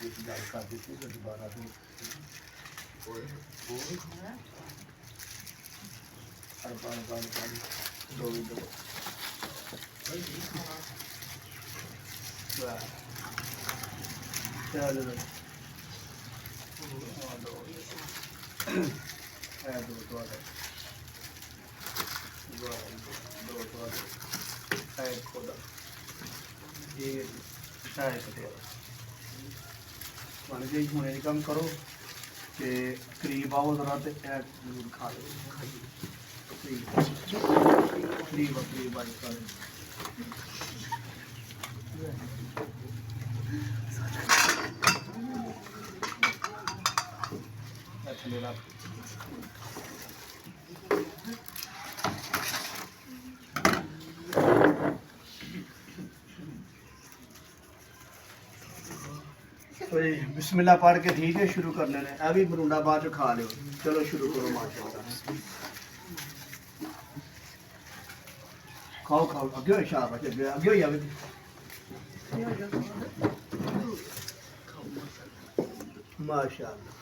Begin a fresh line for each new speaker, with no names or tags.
गल कर दी थी दोबारा फिर दो बन गई हूँ ये काम करो तो करीब आओ जरा तो जरूर खा लो करीब करीब आज खा लो बिस्मिल्लाह पढ़ के ठीक है शुरू कर लेने अभी बरूंडा बाद खा लो चलो शुरू करो माशाल्लाह खाओ खाओ अगे हो शाबाश अगे अगे हो जावे माशाल्लाह